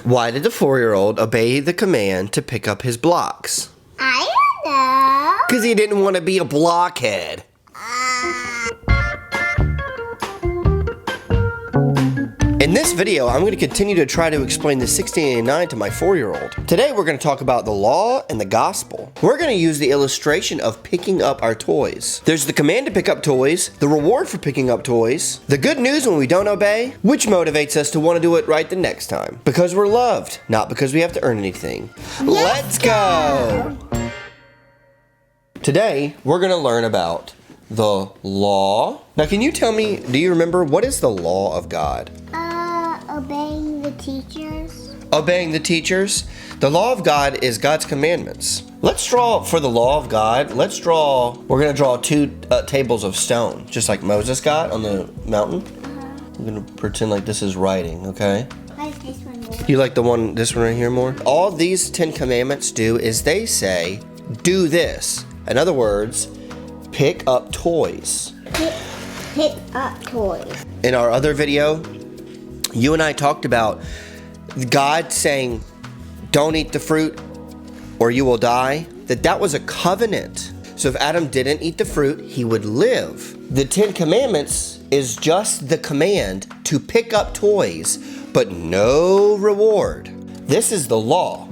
Why did the 4-year-old obey the command to pick up his blocks? I don't know. Because he didn't want to be a blockhead. In this video, I'm going to continue to try to explain the 1689 to my 4-year-old. Today, we're going to talk about the law and the gospel. We're going to use the illustration of picking up our toys. There's the command to pick up toys, the reward for picking up toys, the good news when we don't obey, which motivates us to want to do it right the next time. Because we're loved, not because we have to earn anything. Let's go! Today, we're going to learn about the law. Now, can you tell me, do you remember, what is the law of God? Obeying the teachers. Obeying the teachers? The law of God is God's commandments. Let's draw for the law of God. We're going to draw two tables of stone, just like Moses got on the mountain. I'm going to pretend like this is writing, okay? I like this one more. You like this one right here more? All these 10 commandments do is they say, do this. In other words, pick up toys. Pick up toys. In our other video, you and I talked about God saying, don't eat the fruit or you will die. That was a covenant. So if Adam didn't eat the fruit, he would live. The 10 Commandments is just the command to pick up toys, but no reward. This is the law.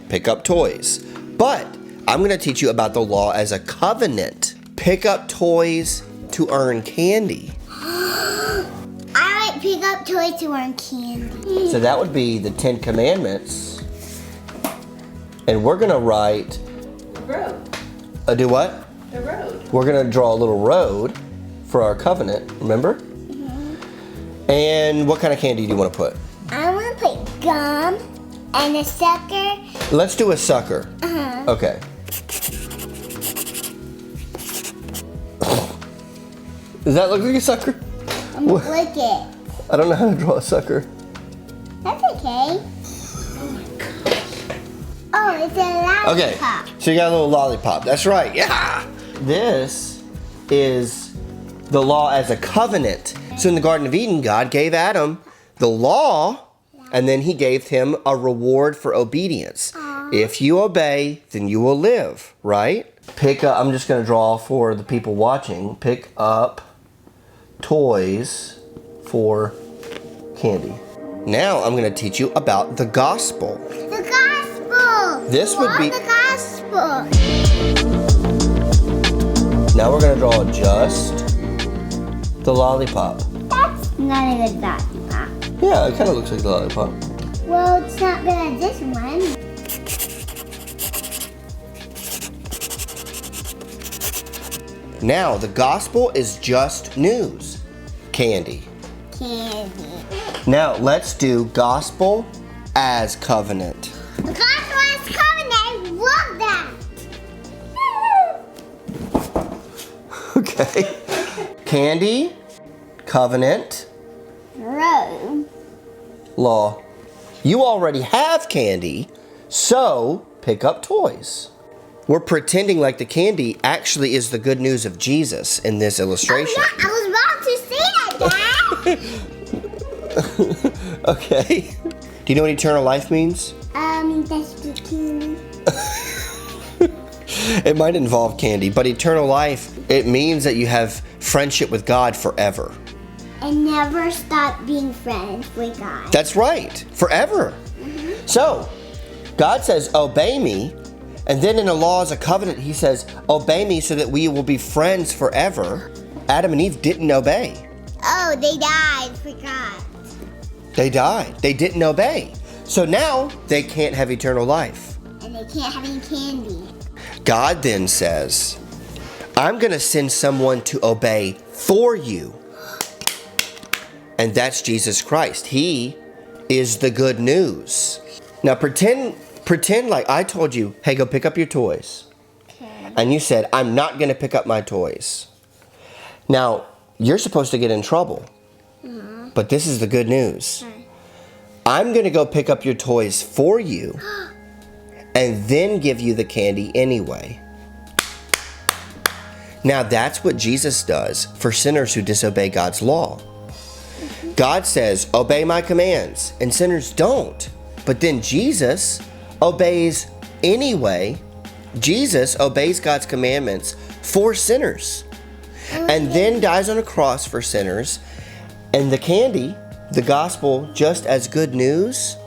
Pick up toys. But I'm going to teach you about the law as a covenant. Pick up toys to earn candy. I like pick up toys to earn candy. So that would be the 10 Commandments. And we're going to write... Road. Do what? The road. We're going to draw a little road for our covenant, remember? Mm-hmm. And what kind of candy do you want to put? I want to put gum and a sucker. Let's do a sucker. Uh-huh. Okay. Does that look like a sucker? Look it. I don't know how to draw a sucker. That's okay. Oh, it's a lollipop. Okay, so you got a little lollipop. That's right, yeah! This is the law as a covenant. So in the Garden of Eden, God gave Adam the law, and then he gave him a reward for obedience. If you obey, then you will live, right? Pick up, I'm just gonna draw for the people watching, pick up toys for candy. Now I'm going to teach you about the gospel. The gospel. This would be the gospel. Now we're going to draw just the lollipop. That's not a good lollipop. Yeah, it kind of looks like the lollipop. Well, it's not good at this one. Now the gospel is just news. Candy. Candy. Now let's do gospel as covenant. The gospel is coming. I love that. Okay. Candy, covenant, Road. law. You already have candy, so pick up toys. We're pretending like the candy actually is the good news of Jesus in this illustration. Oh, yeah, I was about to say that, Dad. Okay. Do you know what eternal life means? That's bikini. It might involve candy, but eternal life, it means that you have friendship with God forever. And never stop being friends with God. That's right, forever. So, God says, obey me. And then in the law as a covenant, he says, obey me so that we will be friends forever. Adam and Eve didn't obey. Oh, they died. Forgot. They died. They didn't obey. So now they can't have eternal life. And they can't have any candy. God then says, I'm going to send someone to obey for you. And that's Jesus Christ. He is the good news. Now pretend like I told you, hey, go pick up your toys. Okay. And you said, I'm not going to pick up my toys. Now, you're supposed to get in trouble. But this is the good news. I'm going to go pick up your toys for you and then give you the candy anyway. Now, that's what Jesus does for sinners who disobey God's law. God says, obey my commands, and sinners don't. But then Jesus obeys anyway. Jesus obeys God's commandments for sinners and then dies on a cross for sinners. And the candy, the gospel, just as good news,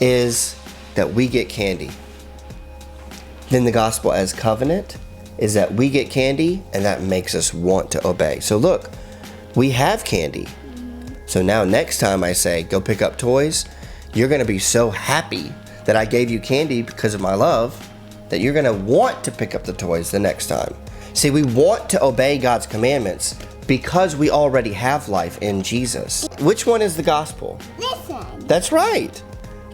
is that we get candy. Then the gospel as covenant is that we get candy, and that makes us want to obey. So look, we have candy. So now next time I say, go pick up toys, you're going to be so happy that I gave you candy because of my love that you're going to want to pick up the toys the next time. See, we want to obey God's commandments because we already have life in Jesus. Which one is the gospel? Listen. That's right.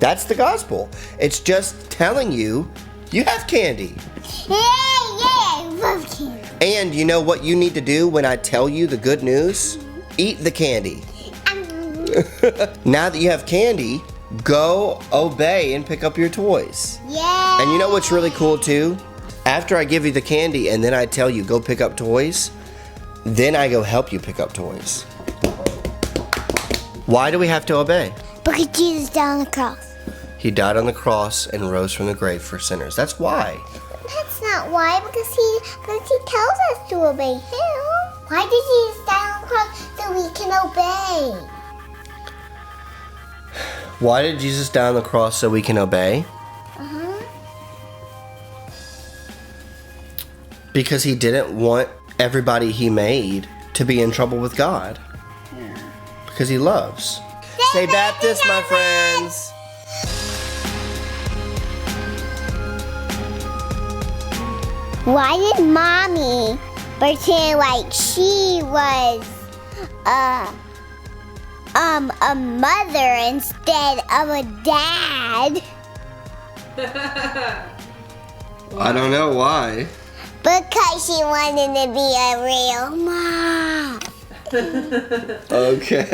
That's the gospel. It's just telling you you have candy. Yeah, I love candy. And you know what you need to do when I tell you the good news? Eat the candy. Now that you have candy, go obey and pick up your toys. Yeah. And you know what's really cool too? After I give you the candy and then I tell you go pick up toys, then I go help you pick up toys. Why do we have to obey? Because Jesus died on the cross. He died on the cross and rose from the grave for sinners. That's why. That's not why, because he tells us to obey him. Why did Jesus die on the cross? So we can obey. Why did Jesus die on the cross so we can obey? Because he didn't want everybody he made to be in trouble with God. Because he loves. Say Baptist, my friends. Why did Mommy pretend like she was a mother instead of a dad? I don't know why. Because she wanted to be a real mom. Okay.